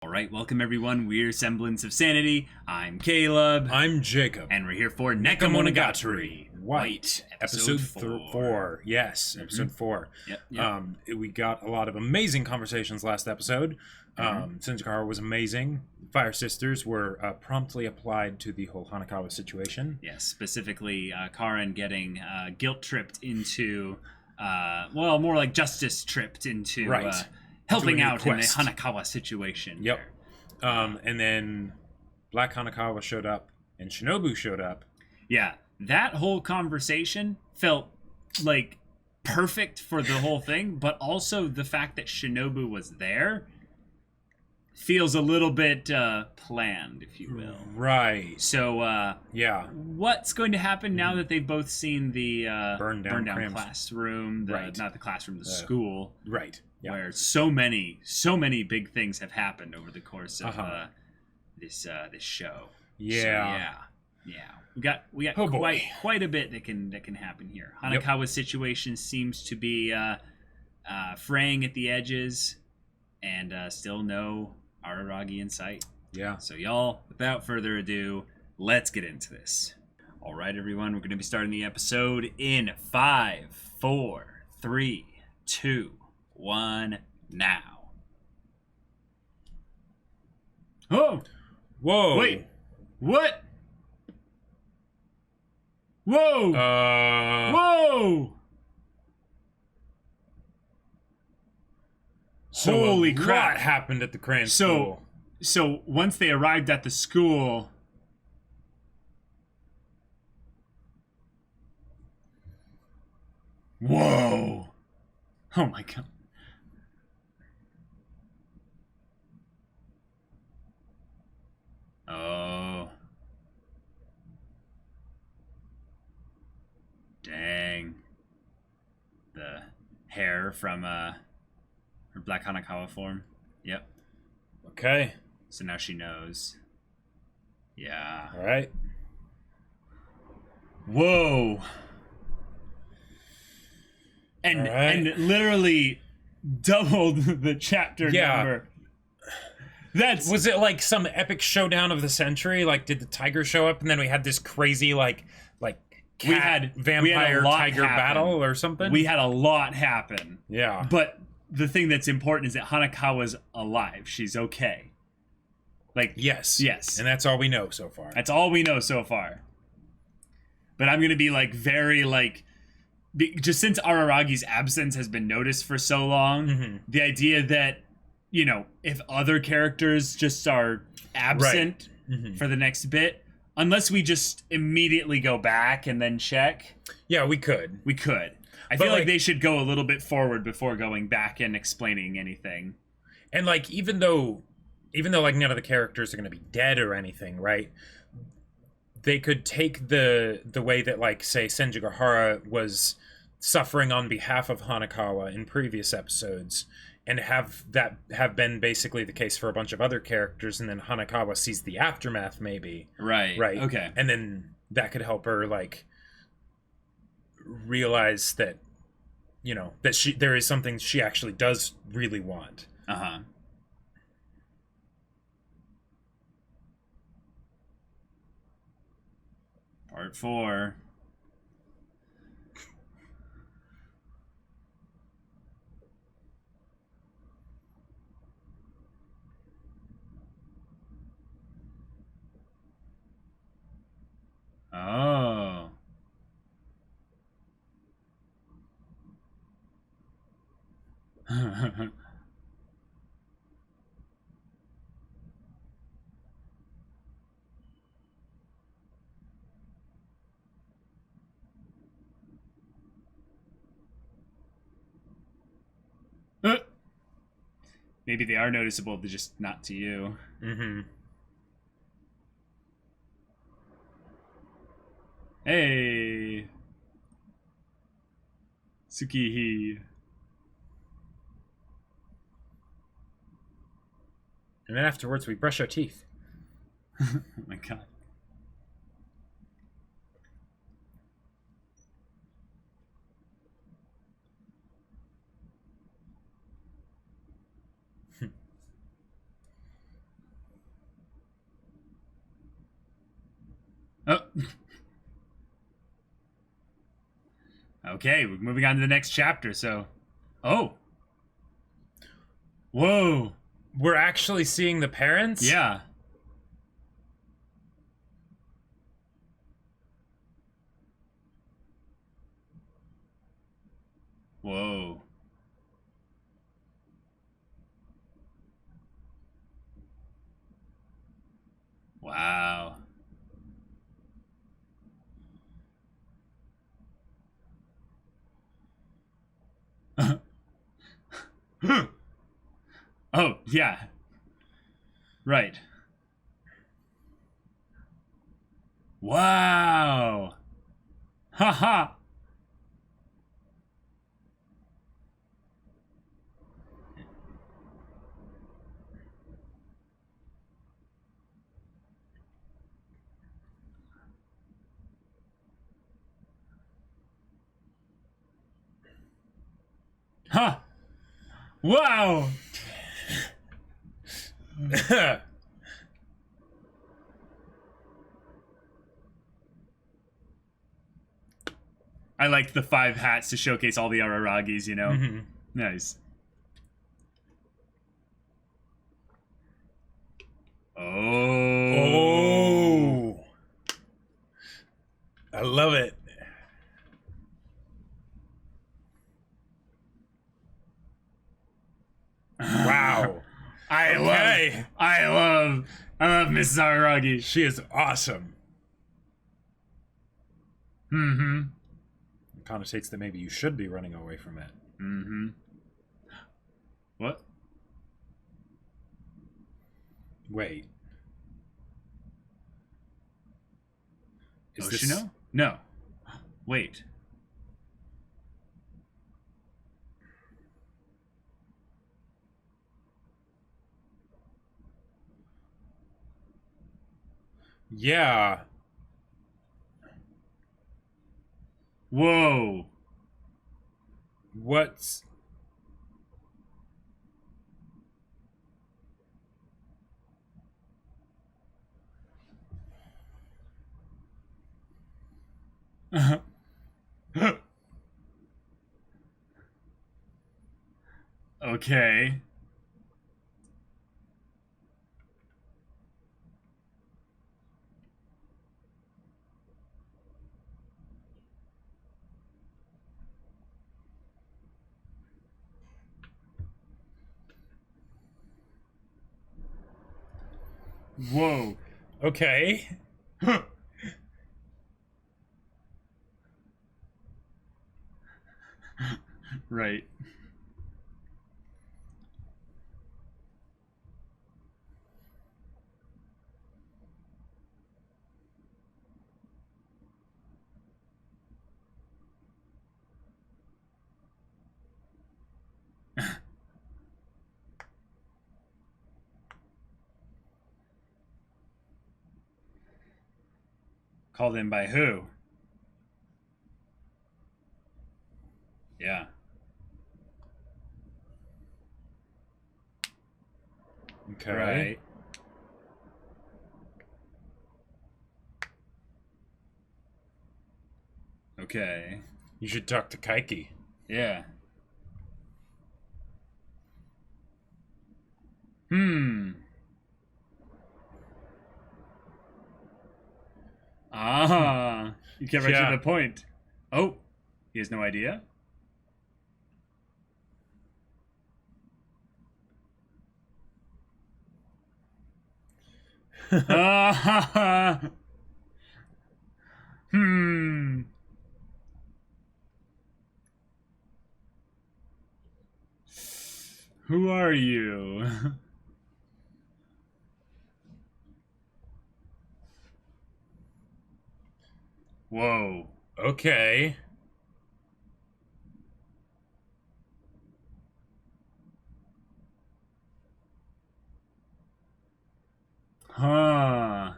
All right, welcome everyone. We're Semblance of Sanity. I'm Caleb. I'm Jacob. And we're here for Nekomonogatari. White. Episode 4. Yes, episode 4. Yep. We got a lot of amazing conversations last episode. Senjikara was amazing. Fire Sisters were promptly applied to the whole Hanakawa situation. Yes, specifically Karen getting guilt-tripped into, well, more like justice-tripped into helping out in the Hanakawa situation. Yep. And then Black Hanakawa showed up, and Shinobu showed up. Yeah, that whole conversation felt like perfect for the whole thing, but also the fact that Shinobu was there feels a little bit planned, if you will. Right. So, yeah. What's going to happen now that they've both seen the burned down classroom, not the classroom, the school. Right. Yeah. Where so many big things have happened over the course of this show. Yeah. So, we got quite a bit that can happen here. Hanakawa's situation seems to be fraying at the edges, and still no Araragi in sight. Yeah. So y'all, without further ado, let's get into this. All right, everyone, we're going to be starting the episode in 5, 4, 3, 2, 1, now. Oh! Whoa! Wait! What? Whoa! Whoa! So holy crap! What happened at the Cran school? So once they arrived at the school, whoa! Oh my god! Oh, dang! The hair from her Black Hanakawa form. Yep. Okay. So now she knows. Yeah. All right. Whoa. And literally doubled the chapter number. Was it like some epic showdown of the century? Like, did the tiger show up, and then we had this crazy vampire tiger battle or something? We had a lot happen. Yeah. But the thing that's important is that Hanakawa's alive. She's okay. Yes. And that's all we know so far. That's all we know so far. But I'm going to be just since Araragi's absence has been noticed for so long, the idea that, if other characters just are absent for the next bit, unless we just immediately go back and then check. Yeah, we could. I feel like they should go a little bit forward before going back and explaining anything. And even though none of the characters are going to be dead or anything, right? They could take the way that say Senjigahara was suffering on behalf of Hanakawa in previous episodes, and have been basically the case for a bunch of other characters, and then Hanakawa sees the aftermath maybe. Right. Okay. And then that could help her realize that that there is something she actually does really want. Part 4. Oh. Maybe they are noticeable, they're just not to you. Hey, Tsukihi. And then afterwards, we brush our teeth. Oh my god. Oh. Okay, we're moving on to the next chapter, so... Oh. Whoa. We're actually seeing the parents? Yeah. Whoa. Wow. Oh, yeah. Right. Wow. Haha. Huh. Wow. I like the 5 hats to showcase all the Araragis, you know? Mm-hmm. Nice. Oh. I love it. Wow. I love Mrs. Araragi. She is awesome. Mm-hmm. It connotates that maybe you should be running away from it. Mm-hmm. What? Wait. Is this... Oshino? No. Wait. Yeah. Whoa. What's... Okay. Whoa. Okay. Right. Called in by who? Yeah. Okay. Right. Okay. You should talk to Kaiki. Yeah. Hmm. Ah. You get right to the point. Oh. He has no idea? Ah. Hmm. Who are you? Whoa. Okay. Huh.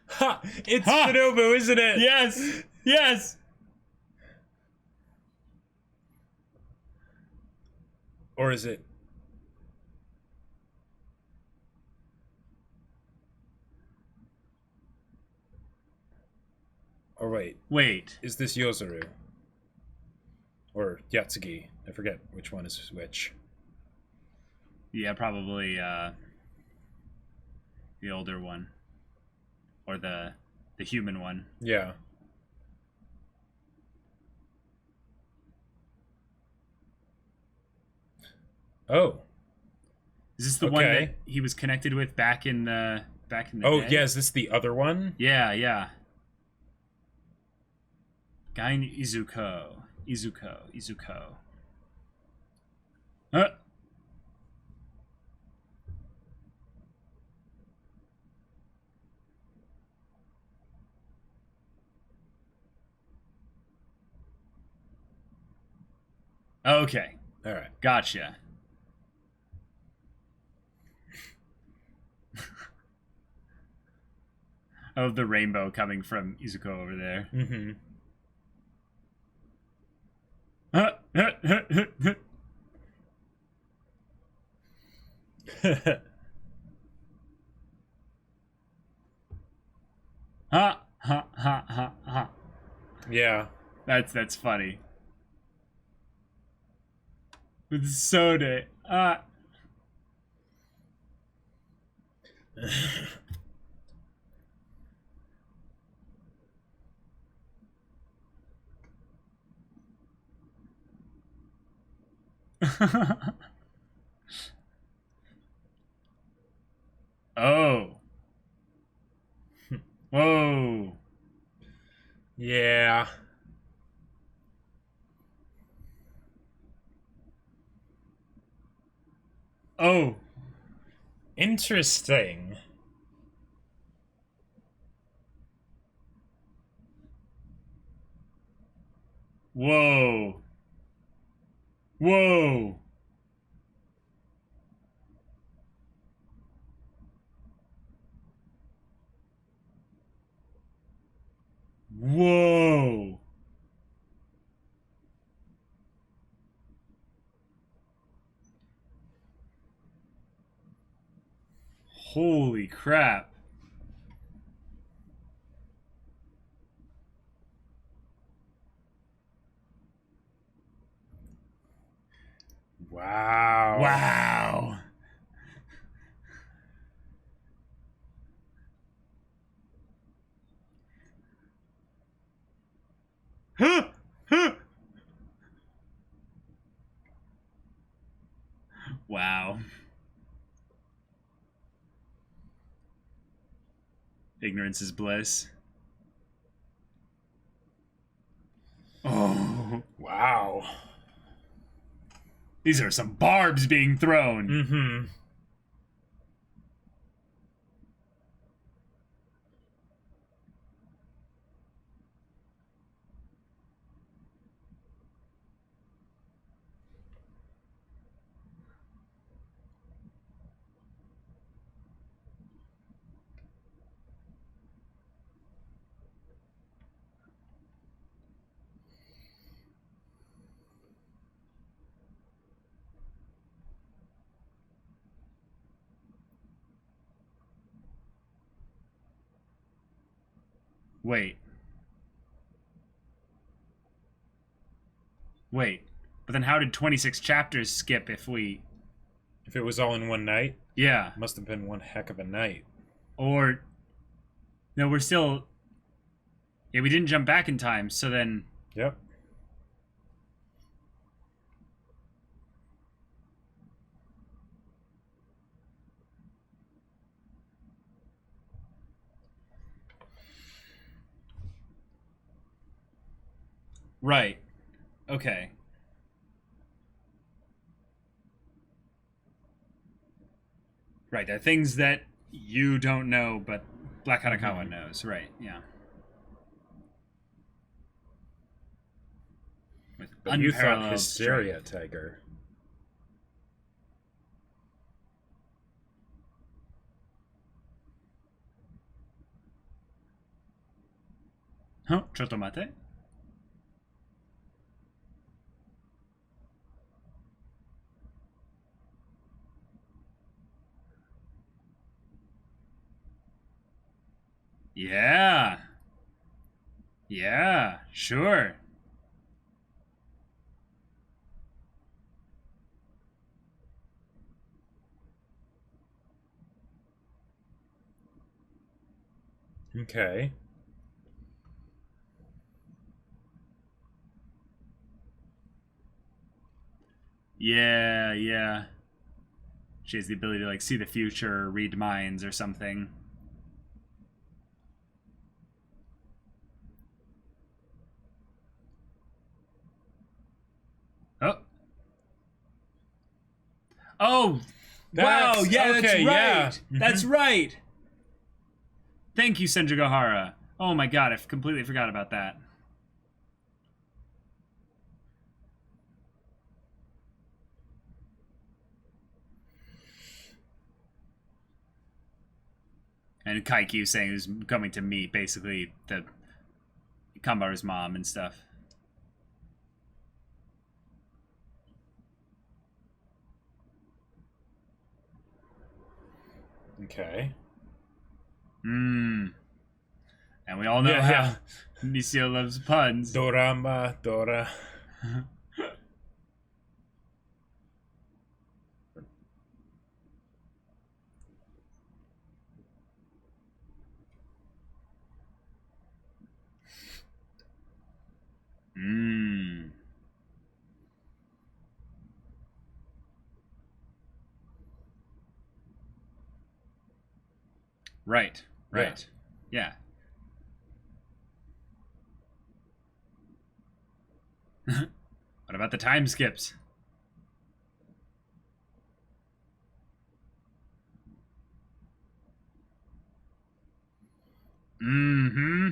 Ha! It's Shinobu, isn't it? Yes. Yes. Or is it? Wait. Is this Yozuru? Or Yatsugi? I forget which one is which. Yeah, probably the older one. Or the human one. Yeah. Oh. Is this the one that he was connected with back in the Oh, day? yeah, is this the other one? Yeah, yeah. Gain Izuko. Huh? Okay. All right. Gotcha. I love the rainbow coming from Izuko over there. Mm-hmm. Ha ha ha ha ha. Yeah. That's funny. With soda. Oh. Whoa. Yeah. Oh. Interesting. Whoa. Whoa. Whoa. Holy crap. Wow. Wow. Huh. Huh. Wow. Ignorance is bliss. Oh. Wow. These are some barbs being thrown. Mm-hmm. Wait. But then how did 26 chapters skip if we... If it was all in one night? Yeah. Must have been one heck of a night. Or... No, we're still... Yeah, we didn't jump back in time, so then... Yep. Right. Okay. Right, there are things that you don't know, but Black Hanakawa knows. Right, yeah. With But you thought unparalleled Hysteria strength. Tiger. Huh? Chotto mate. Yeah. Yeah, sure. Okay. Yeah, yeah. She has the ability to like see the future, or read minds or something. Oh. Oh. Wow, yeah, okay, that's right. yeah. That's right. Thank you, Senjugahara. Oh my god, I completely forgot about that. And Kaiki was saying he was coming to meet basically the Kanbaru's mom and stuff. Okay. And we all know how Nisio loves puns. Dorama, Dora. Right. Right. Yeah. What about the time skips? Mm-hmm.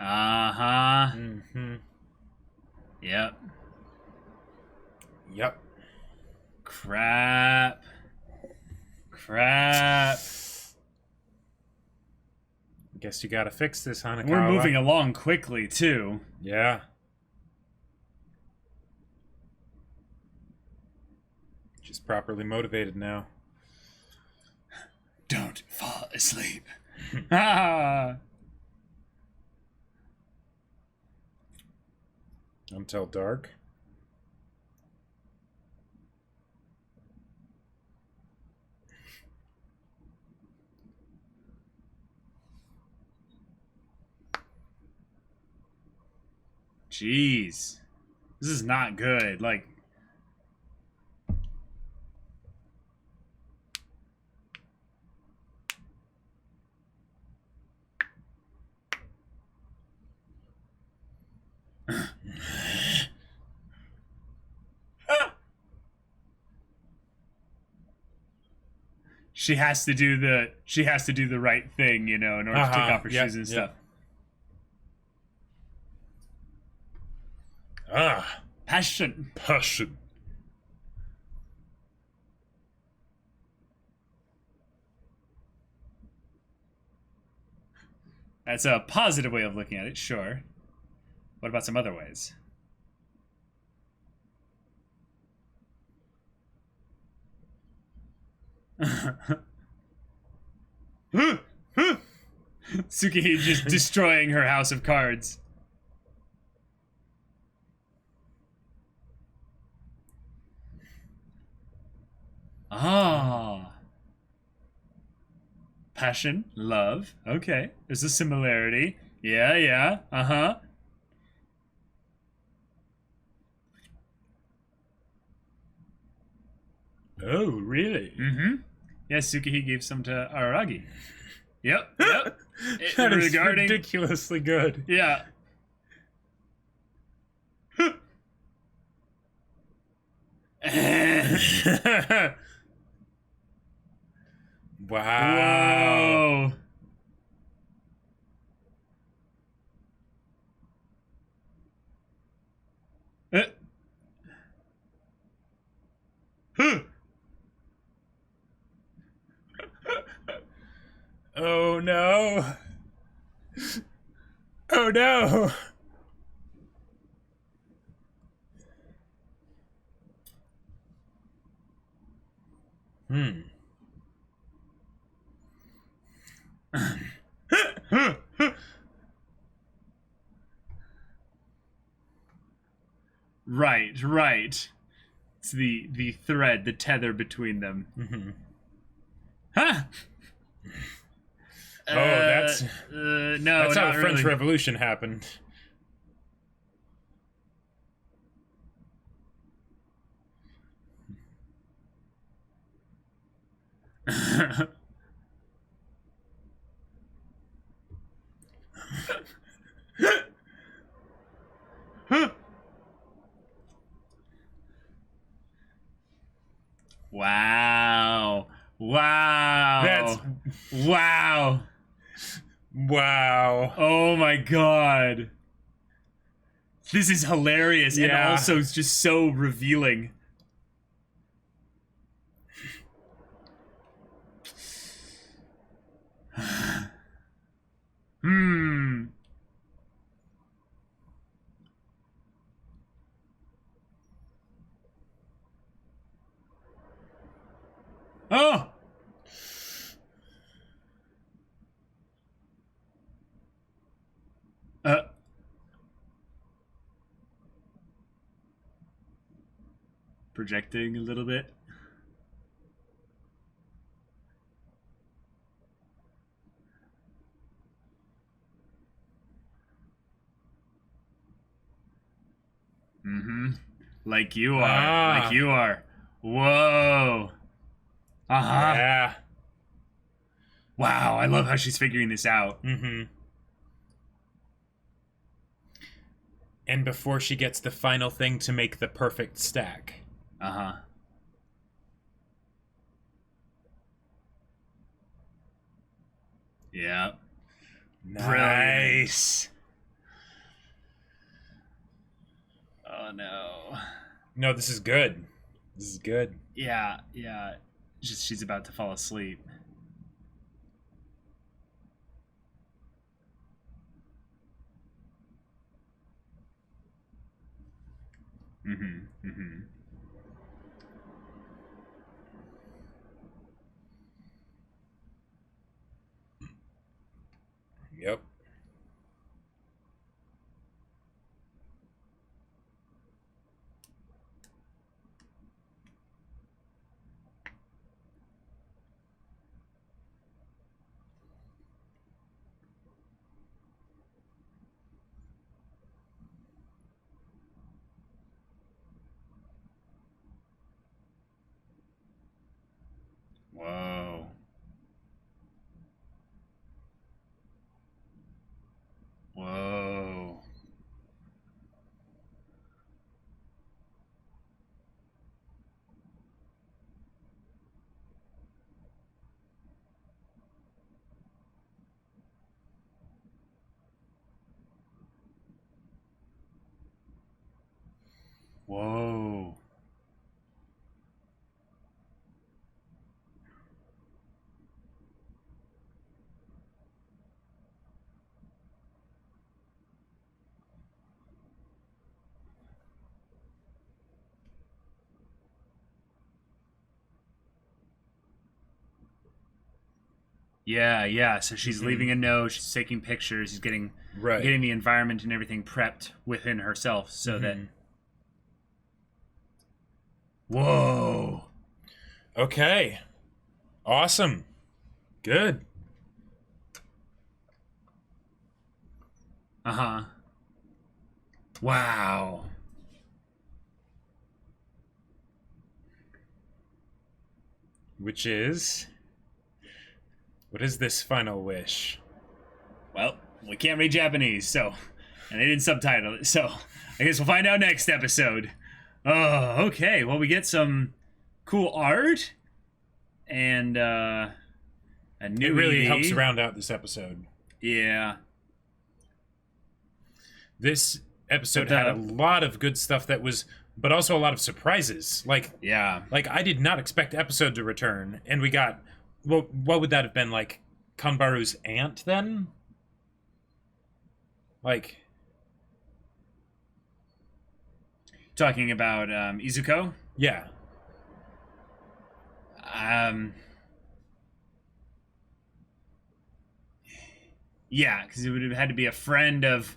Uh-huh. Mm-hmm. Yep. Yep. Crap. Guess you gotta fix this, Hanakawa. We're moving along quickly, too. Yeah. She's properly motivated now. Don't fall asleep. Ah. Until dark. Jeez. This is not good. Like... She has to do the right thing, you know, in order to take off her shoes and stuff. Passion. That's a positive way of looking at it, sure. What about some other ways? Tsukihide just destroying her house of cards. Ah. Passion, love. Okay. There's a similarity. Yeah, yeah. Uh-huh. Oh, really? Mm-hmm. Yeah, Tsukihide gave some to Araragi. Yep. That is ridiculously good. Yeah. Wow. Whoa. Oh no. Oh no. Hmm. Right, right. It's the thread, the tether between them. Mm-hmm. Huh? Oh, that's no. that's how not the French really. Revolution happened. Wow. Wow. That's wow. wow. Oh my god. This is hilarious and Yeah. also just so revealing. Hmm. Oh. Uh. Projecting a little bit. Mm-hmm. Like you are. Ah. Like you are. Whoa. Uh-huh. Yeah. Wow, I love how she's figuring this out. Mm-hmm. And before she gets the final thing to make the perfect stack. Uh-huh. Yeah. Nice. Oh no. No, this is good. This is good. Yeah, yeah. Just she's about to fall asleep. Mm-hmm. Mm-hmm. Yep. Whoa. Whoa. Whoa. Yeah, yeah. So she's leaving a note. She's taking pictures. She's getting the environment and everything prepped within herself, so that. Whoa. Okay. Awesome. Good. Uh huh. Wow. Which is. What is this final wish? Well, we can't read Japanese, so. And they didn't subtitle it, so. I guess we'll find out next episode. Oh, okay. Well, we get some cool art. And, a new It really ED. helps round out this episode. Yeah. This episode had a lot of good stuff that was, but also a lot of surprises. Like, Yeah. like I did not expect Episode to return, and we got, well, what would that have been, like Kanbaru's aunt then? Like, Talking about Izuko? yeah, Yeah, because it would have had to be a friend of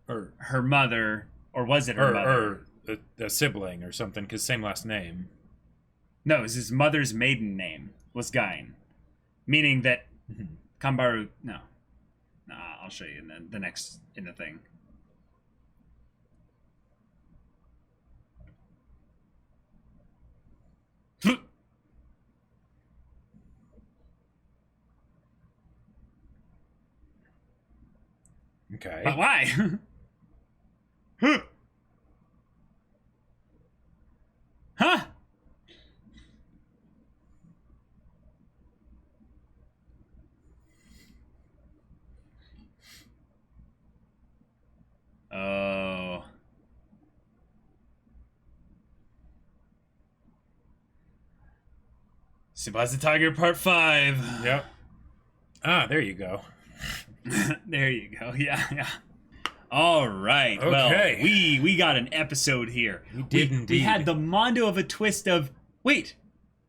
her mother, or was it her mother? Or a sibling or something, because same last name. No, it was his mother's maiden name was Gain, meaning that Kanbaru. No, I'll show you in the next in the thing. Okay. But why? Huh? Oh. Tsubasa Tiger Part 5. Yep. Ah, there you go. There you go. Yeah. All right. Okay. Well, we got an episode here. We did indeed. We had the mondo of a twist of, wait,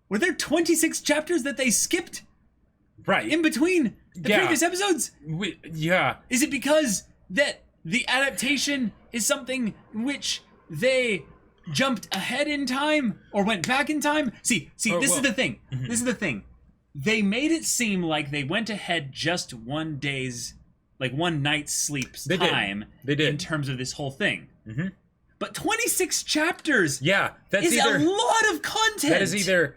were there 26 chapters that they skipped? Right. In between the previous episodes? Yeah. Is it because that the adaptation is something which they jumped ahead in time or went back in time? See, this is the thing. Mm-hmm. This is the thing. They made it seem like they went ahead just one night's sleep's time. They did. In terms of this whole thing. Mm-hmm. But 26 chapters is either, a lot of content. That is either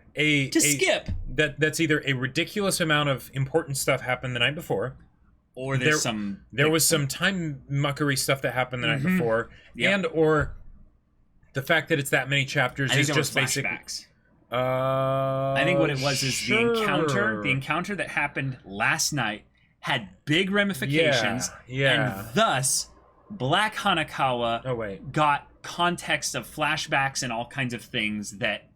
skip. That's either a ridiculous amount of important stuff happened the night before, or there was some time muckery stuff that happened the night before, and or the fact that it's that many chapters is just basically. I think what it was is the encounter that happened last night had big ramifications, and thus Black Hanakawa got context of flashbacks and all kinds of things that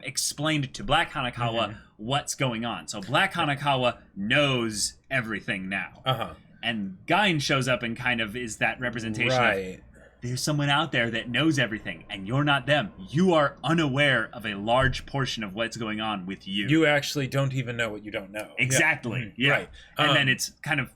explained to Black Hanakawa what's going on. So Black Hanakawa knows everything now. And Gain shows up and kind of is that representation of there's someone out there that knows everything, and you're not them. You are unaware of a large portion of what's going on with you. You actually don't even know what you don't know. Exactly. Yeah. Right. And then it's kind of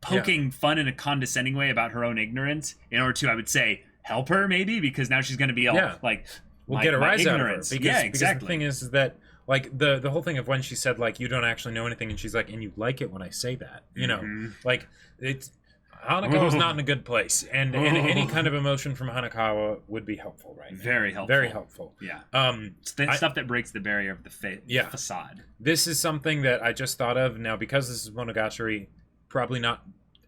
poking fun in a condescending way about her own ignorance in order to, I would say, help her maybe, because now she's going to be all like, we'll get a rise out of her. Because, exactly. Because the thing is that, like, the whole thing of when she said, like, you don't actually know anything, and she's like, and you like it when I say that, you know, like, it's. Hanakawa's not in a good place, and any kind of emotion from Hanakawa would be helpful, right? Very helpful. Very helpful. Yeah. It's the stuff that breaks the barrier of the facade. This is something that I just thought of now because this is Monogatari, probably not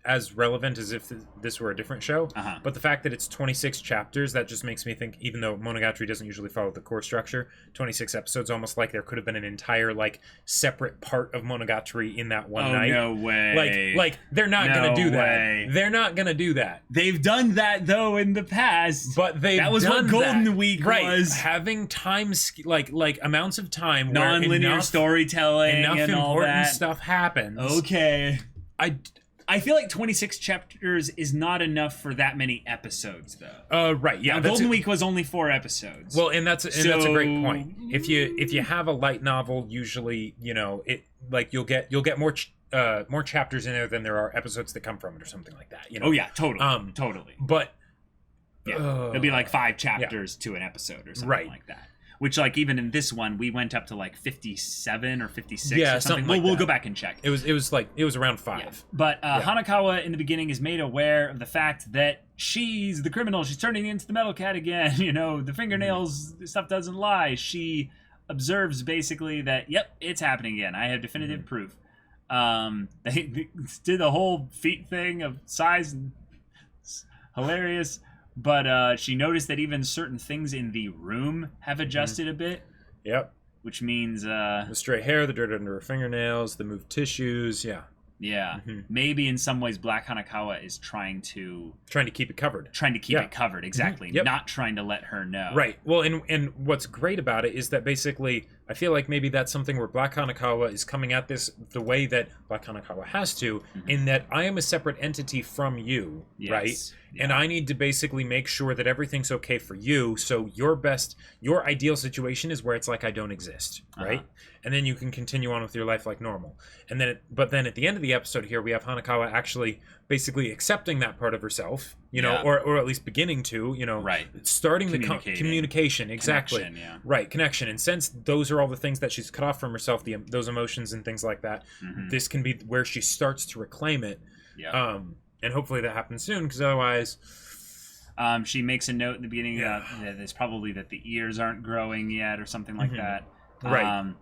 as relevant as if this were a different show. But the fact that it's 26 chapters, that just makes me think, even though Monogatari doesn't usually follow the core structure, 26 episodes, almost like there could have been an entire, like, separate part of Monogatari in that one night. No way. Like they're not going to do that. They're not going to do that. They've done that, though, in the past. But that was what Golden Week was. Having time, like amounts of time non-linear storytelling enough and all important that stuff happens. Okay. I feel like 26 chapters is not enough for that many episodes, though. Right. Yeah. Now, Golden Week was only 4 episodes. Well, and that's a great point. If you have a light novel, usually, you know, it like you'll get more chapters in there than there are episodes that come from it, or something like that. You know? Oh yeah, totally. Totally. But there'll be like 5 chapters to an episode or something like that. Which, like, even in this one, we went up to like 57 or 56 or something. We'll go back and check. It was around 5. Yeah. But Hanakawa in the beginning is made aware of the fact that she's the criminal. She's turning into the Metal Cat again. You know, the fingernails stuff doesn't lie. She observes basically that, yep, it's happening again. I have definitive proof. They did the whole feet thing of size, and it's hilarious. But she noticed that even certain things in the room have adjusted a bit. Yep. Which means... the straight hair, the dirt under her fingernails, the moved tissues, yeah. Yeah. Maybe in some ways Black Hanakawa is trying to keep it covered. Exactly. Yep. Not trying to let her know. Right. Well, and what's great about it is that basically I feel like maybe that's something where Black Hanakawa is coming at this the way that Black Hanakawa has to, in that I am a separate entity from you, right? Yeah. And I need to basically make sure that everything's okay for you, so your ideal situation is where it's like I don't exist, right? And then you can continue on with your life like normal. And then, but then at the end of the episode here, we have Hanakawa actually basically accepting that part of herself, you know, or at least beginning to, you know, starting the communication, exactly, right, connection. And since those are all the things that she's cut off from herself, those emotions and things like that, this can be where she starts to reclaim it. And hopefully that happens soon, because otherwise, she makes a note in the beginning that there's probably that the ears aren't growing yet or something like that. Right.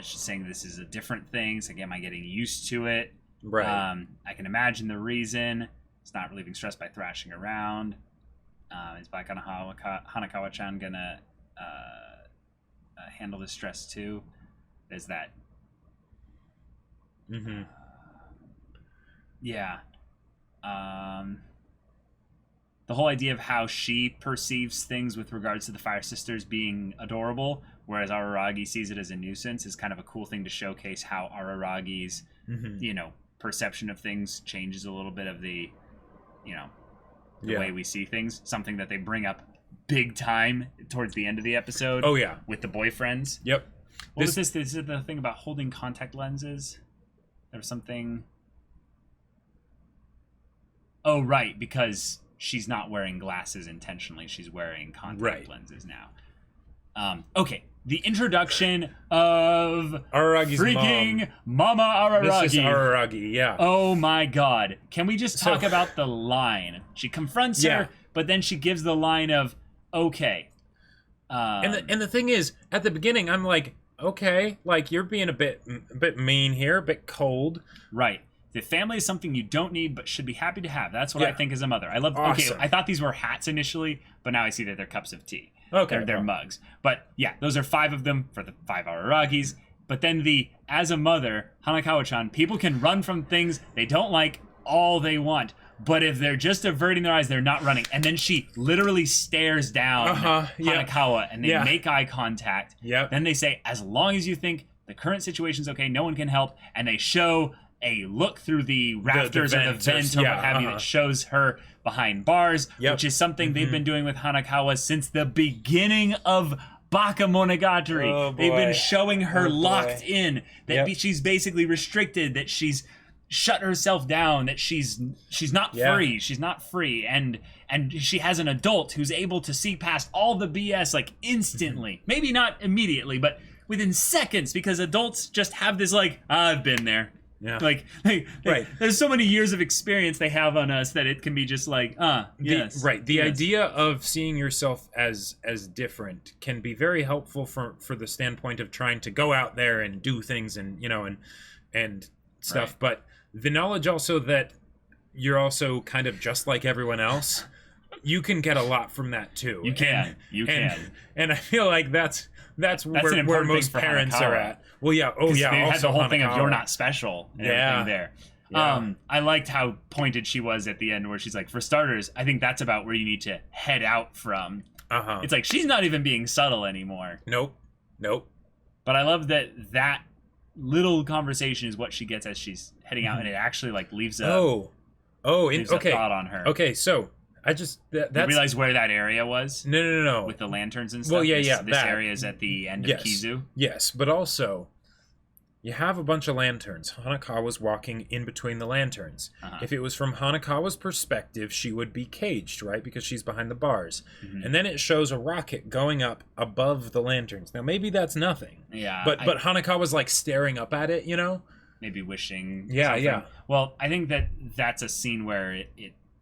She's saying this is a different thing. It's like, am I getting used to it? Right. I can imagine the reason. It's not relieving stress by thrashing around. Is Black Hanakawa-chan gonna handle the stress too? There's that. Yeah. The whole idea of how she perceives things with regards to the Fire Sisters being adorable, whereas Araragi sees it as a nuisance, is kind of a cool thing to showcase how Araragi's, you know, perception of things changes a little bit of the, you know, the way we see things. Something that they bring up big time towards the end of the episode. Oh, yeah. With the boyfriends. Yep. What was this? This is the thing about holding contact lenses? There was something... Oh, right, because she's not wearing glasses intentionally. She's wearing contact lenses now. Okay, the introduction of Araragi's freaking Mama Araragi. This is Araragi, yeah. Oh my god. Can we just talk about the line? She confronts her, but then she gives the line of, okay. And the thing is, at the beginning, I'm like, okay, like, you're being a bit mean here, a bit cold. Right. The family is something you don't need, but should be happy to have. That's what I think as a mother. I love. Awesome. Okay, I thought these were hats initially, but now I see that they're cups of tea. Okay, they're mugs. But yeah, those are 5 of them for the 5 Araragis. But then as a mother, Hanakawa-chan, people can run from things they don't like all they want. But if they're just averting their eyes, they're not running. And then she literally stares down Hanakawa, and they make eye contact. Then they say, as long as you think the current situation's okay, no one can help. And they show a look through the rafters of the vent or what have you that shows her behind bars, which is something they've been doing with Hanakawa since the beginning of Bakemonogatari. Oh, they've been showing her locked in, that she's basically restricted, that she's shut herself down, that she's not free. She's not free, and she has an adult who's able to see past all the BS like instantly. Maybe not immediately, but within seconds, because adults just have this like, I've been there. Yeah. Like there's so many years of experience they have on us that it can be just like, yes. The idea of seeing yourself as different can be very helpful for the standpoint of trying to go out there and do things and, you know, and stuff. But the knowledge also that you're also kind of just like everyone else, you can get a lot from that too. You can. And I feel like that's where most parents are at. Well, yeah. Oh, yeah. They had the whole Hanakawa. thing of you're not special. And everything there. Yeah. I liked how pointed she was at the end, where she's like, for starters, I think that's about where you need to head out from. It's like she's not even being subtle anymore. Nope. But I love that little conversation is what she gets as she's heading out, and it actually like leaves a thought on her. Okay, so I just you realize where that area was? No. With the lanterns and stuff. Well, yeah. This area is at the end of Kizu. Yes, but also you have a bunch of lanterns. Hanakawa's walking in between the lanterns. If it was from Hanakawa's perspective, she would be caged, right? Because she's behind the bars. And then it shows a rocket going up above the lanterns. Now, maybe that's nothing. Yeah. But Hanakawa's like staring up at it, you know? Maybe wishing something. Yeah. Well, I think that's a scene where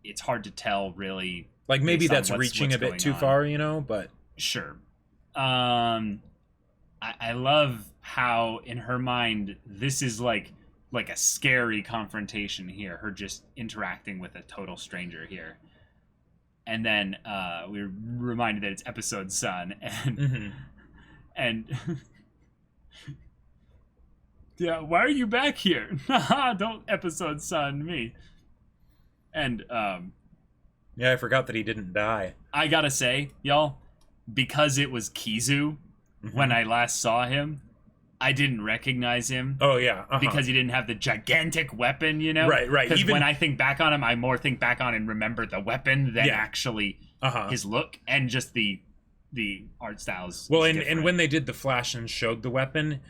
it's hard to tell, really. Like, maybe that's reaching a bit too far, you know, but... Sure. I love how, in her mind, this is like a scary confrontation here. Her just interacting with a total stranger here. And then we're reminded that it's episode Sun. And... yeah, why are you back here? Don't episode Sun me. And yeah, I forgot that he didn't die. I gotta say, y'all, because it was Kizu, when I last saw him, I didn't recognize him. Oh, yeah. Because he didn't have the gigantic weapon, you know? Right. Because when I think back on him, I more think back on and remember the weapon than actually his look and just the art styles. Well, and when they did the flash and showed the weapon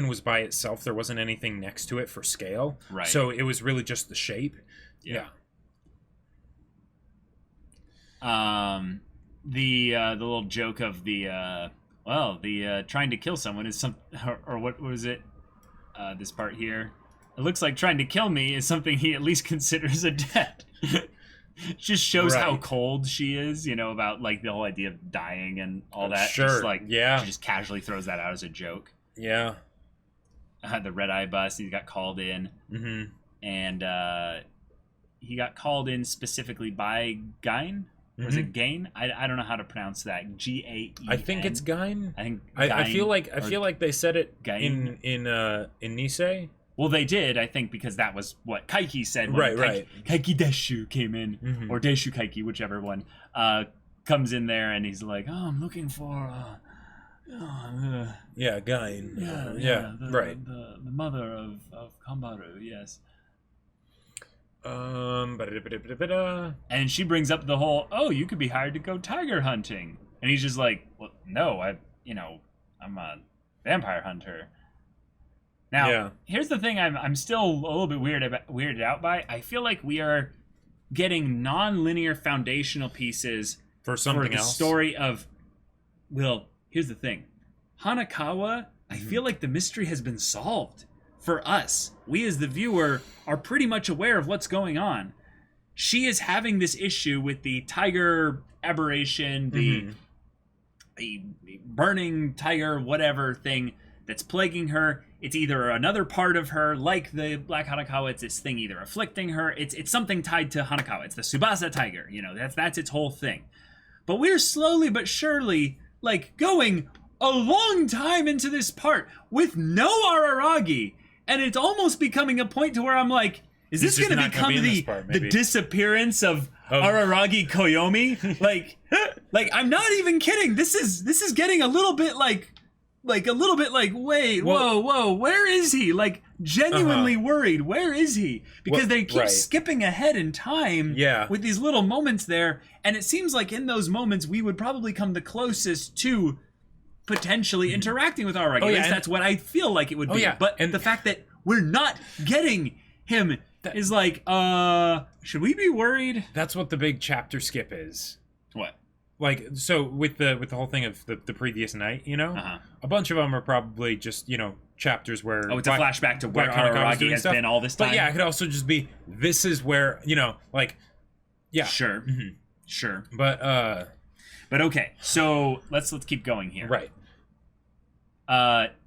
was by itself. There wasn't anything next to it for scale. Right. So it was really just the shape. Yeah. The little joke of the trying to kill someone is or what was it? This part here. It looks like trying to kill me is something he at least considers a debt. Just shows how cold she is, you know, about like the whole idea of dying and all that. Sure. Just, like, she just casually throws that out as a joke. Yeah. The red eye bus, he got called in. Mm-hmm. And he got called in specifically by Gain. Or is it Gain? I don't know how to pronounce that. Gaen. I think it's Gain. I think I feel like they said it Gain. in Nisei. Well, they did, I think, because that was what Kaiki said when right. Kaiki Deshu came in, or Deshu Kaiki, whichever one, comes in there, and he's like, "Oh, I'm looking for, Gain. The mother of Kanbaru, yes." And she brings up the whole, "Oh, you could be hired to go tiger hunting," and he's just like, "Well, no, I'm a vampire hunter." Now, here's the thing I'm still a little bit weirded out by. I feel like we are getting non-linear foundational pieces for something the else. Story of, well, here's the thing. Hanakawa, I feel like the mystery has been solved for us. We as the viewer are pretty much aware of what's going on. She is having this issue with the tiger aberration, the burning tiger whatever thing that's plaguing her. It's either another part of her, like the Black Hanakawa. It's this thing either afflicting her. It's something tied to Hanakawa. It's the Tsubasa tiger. You know, that's its whole thing. But we're slowly but surely, like, going a long time into this part with no Araragi, and it's almost becoming a point to where I'm like, is this going to become the disappearance of Araragi Koyomi? like I'm not even kidding. This is getting a little bit like wait, whoa, where is he? Like, genuinely worried. Where is he? Because they keep skipping ahead in time with these little moments there, and it seems like in those moments we would probably come the closest to potentially interacting with Araragi. At least that's what I feel like it would be. But the fact that we're not getting him is like, should we be worried? That's what the big chapter skip is. What? Like, so with the whole thing of the previous night, you know, a bunch of them are probably just, you know, chapters where it's a flashback to where Araragi has been all this time. But yeah, it could also just be, this is where, you know, like, sure, sure. But okay, so let's keep going here. Right.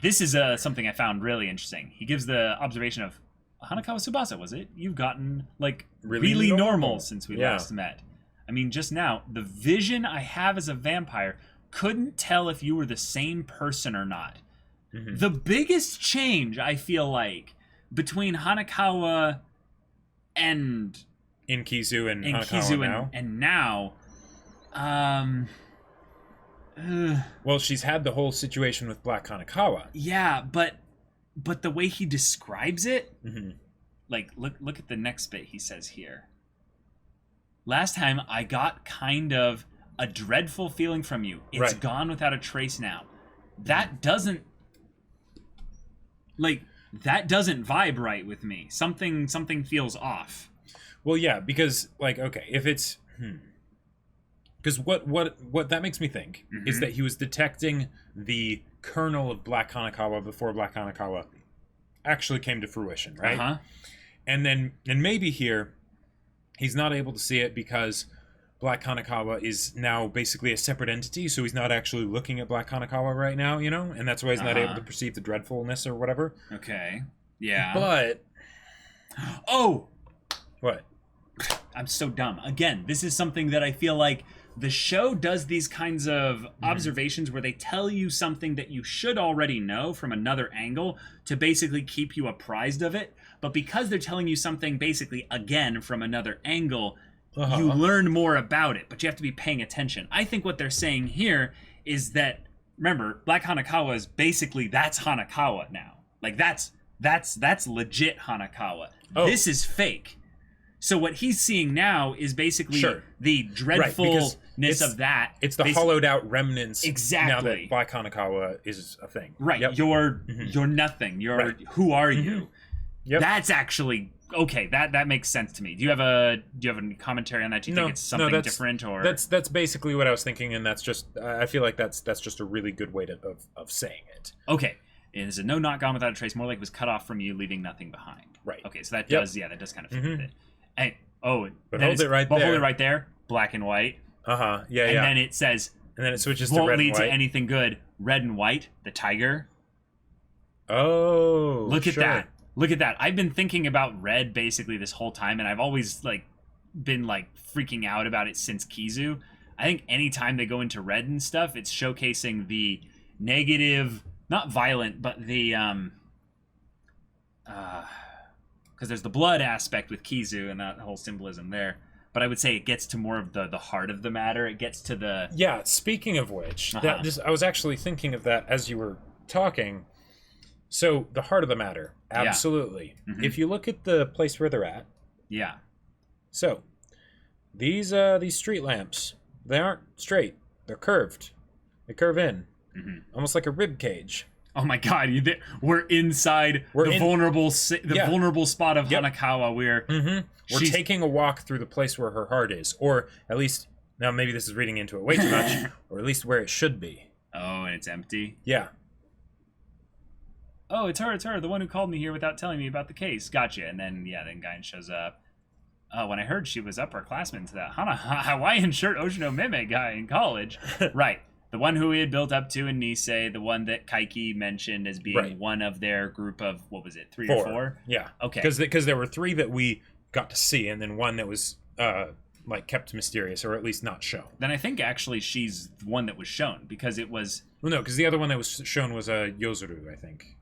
This is something I found really interesting. He gives the observation of Hanakawa Tsubasa. Was it? You've gotten like really normal since we last met. I mean, just now, the vision I have as a vampire couldn't tell if you were the same person or not. The biggest change, I feel like, between Hanakawa and Inkizu and Hanakawa now, well, she's had the whole situation with Black Hanakawa. Yeah, but the way he describes it, like, look at the next bit he says here. Last time, I got kind of a dreadful feeling from you. It's gone without a trace now. That doesn't vibe right with me. Something feels off. Well, yeah, because, like, okay, if it's... Because what that makes me think is that he was detecting the kernel of Black Hanakawa before Black Hanakawa actually came to fruition, right? And maybe here... he's not able to see it because Black Hanakawa is now basically a separate entity, so he's not actually looking at Black Hanakawa right now, you know? And that's why he's not able to perceive the dreadfulness or whatever. Okay. Yeah. But... oh! What? I'm so dumb. Again, this is something that I feel like the show does these kinds of observations where they tell you something that you should already know from another angle to basically keep you apprised of it. But because they're telling you something basically, again, from another angle, you learn more about it, but you have to be paying attention. I think what they're saying here is that remember, Black Hanakawa is basically, that's Hanakawa now. Like, that's legit Hanakawa. Oh. This is fake. So what he's seeing now is basically the dreadfulness of that. It's the hollowed out remnants. Exactly. Now that Black Hanakawa is a thing. Right. Yep. You're nothing. Who are you? Yep. That's actually okay. That makes sense to me. Do you have any commentary on that? Do you think it's something different, or that's basically what I was thinking, and that's just I feel like that's just a really good way of saying it. Okay. And is a no, not gone without a trace. More like it was cut off from you, leaving nothing behind. Right. Okay. So that does that does kind of fit with it. And but hold it right there. Hold it right there. Black and white. Yeah. And then it says, and then it switches to won't red lead and white. to anything good. Red and white. The tiger. Oh, look at that. Look at that. I've been thinking about red basically this whole time, and I've always been freaking out about it since Kizu. I think anytime they go into red and stuff, it's showcasing the negative, not violent, but the because there's the blood aspect with Kizu and that whole symbolism there. But I would say it gets to more of the heart of the matter. It gets to the... Yeah, speaking of which, I was actually thinking of that as you were talking. So, the heart of the matter, absolutely. Yeah. If you look at the place where they're at... Yeah. So, these street lamps, they aren't straight. They're curved. They curve in. Almost like a rib cage. Oh my God! We're inside the vulnerable spot of Hanakawa. We're taking a walk through the place where her heart is, or at least now maybe this is reading into it way too much, or at least where it should be. Oh, and it's empty. Yeah. Oh, it's her, the one who called me here without telling me about the case. Gotcha. And then then Guy shows up. When I heard she was upperclassman to that Hawaiian shirt Oshino Meme guy in college, right? The one who we had built up to in Nisei, the one that Kaiki mentioned as being one of their group of, what was it, 3 or 4? Yeah. Okay. Because there were 3 that we got to see, and then one that was kept mysterious, or at least not shown. Then I think actually she's the one that was shown, because it was... Well, no, because the other one that was shown was Yozuru, I think.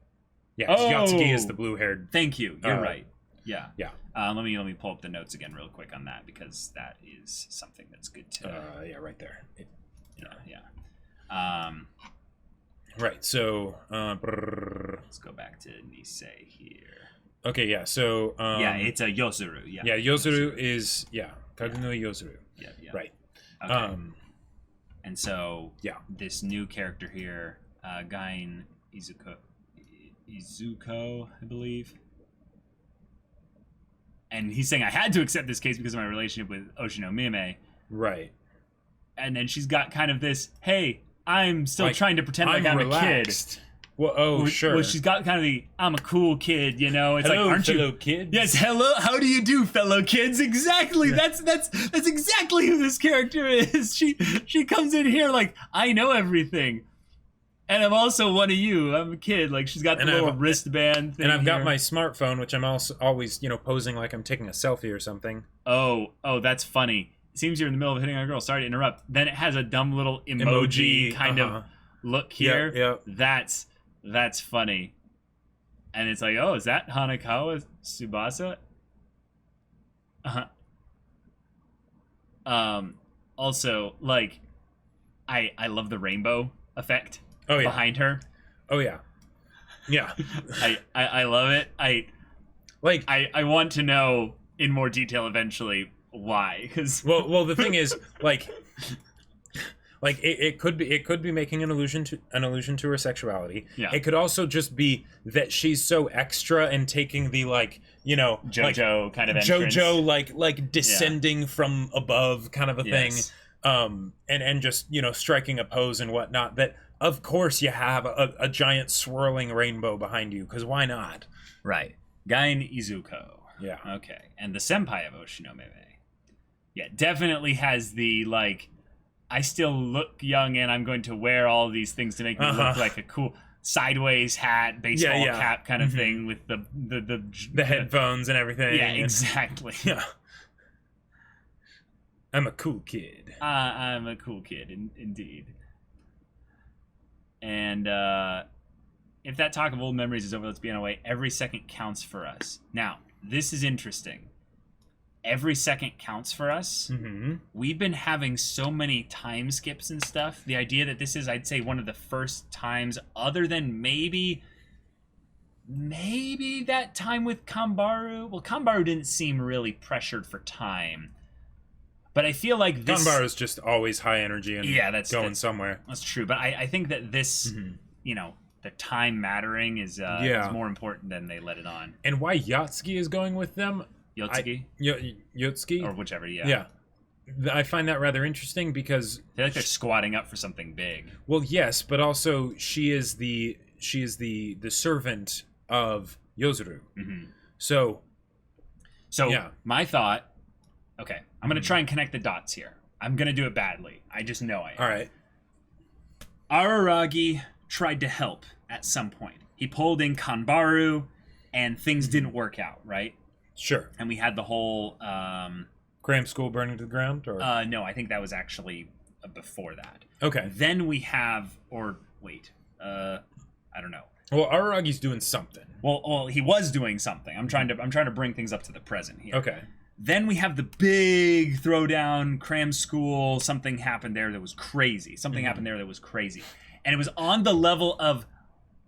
Yeah, Yatsuki is the blue-haired... Thank you. You're right. Yeah. Yeah. Let me pull up the notes again real quick on that, because that is something that's good to... right there. Yeah. Right, so let's go back to Nisei here. Okay, yeah, so it's a Yozuru. Yeah, Yozuru is Kagunui Yozuru. Yeah. Right. Okay. And so this new character here, Gain Izuko, I believe. And he's saying I had to accept this case because of my relationship with Oshino Mime. Right. And then she's got kind of this, hey, I'm still trying to pretend like I'm relaxed. A kid. Well, sure. Well, she's got kind of the, I'm a cool kid, It's hello, aren't fellow you? Kids? Yes, hello. How do you do, fellow kids? Exactly. That's exactly who this character is. She comes in here like, I know everything. And I'm also one of you. I'm a kid. She's got the little wristband thing. And I've got my smartphone, which I'm also always, posing like I'm taking a selfie or something. Oh, that's funny. It seems you're in the middle of hitting on a girl. Sorry to interrupt. Then it has a dumb little emoji kind of look here. Yeah. That's funny. And it's like, oh, is that Hanakawa Tsubasa? Also, I love the rainbow effect behind her. Oh yeah. Yeah. I love it. I want to know in more detail eventually why, because well the thing is it could be making an allusion to her sexuality. Yeah. It could also just be that she's so extra and taking the JoJo kind of entrance. JoJo descending from above kind of a thing. And just striking a pose and whatnot, that of course you have a giant swirling rainbow behind you, because why not? Right. Gain Izuko. Yeah. Okay. And the senpai of Oshino Meme. Yeah, definitely has the, I still look young and I'm going to wear all these things to make me look like a cool sideways hat, baseball cap kind of thing with the headphones and everything. Yeah, exactly. Yeah. I'm a cool kid. I'm a cool kid, indeed. And if that talk of old memories is over, let's be on our way. Every second counts for us. Now, this is interesting. every second counts for us. We've been having so many time skips and stuff. The idea that this is, I'd say, one of the first times, other than maybe that time with Kanbaru. Well, Kanbaru didn't seem really pressured for time. But I feel like this... Kanbaru is just always high energy and going somewhere. That's true. But I think that this, you know, the time mattering is more important than they let it on. And why Yatsuki is going with them... Yotsuki? Or whichever, Yeah. I find that rather interesting because... I feel like they're squatting up for something big. Well, yes, but also she is the servant of Yozuru. So yeah. My thought... Okay, I'm going to try and connect the dots here. I'm going to do it badly. I just know I am. All right. Araragi tried to help at some point. He pulled in Kanbaru, and things didn't work out, right? Sure. And we had the whole... Cram school burning to the ground? Or no, I think that was actually before that. Okay. Then we have... Or, wait. I don't know. Well, Araragi's doing something. Well, he was doing something. I'm trying to bring things up to the present here. Okay. Then we have the big throwdown, cram school. Something happened there that was crazy. Happened there that was crazy. And it was on the level of,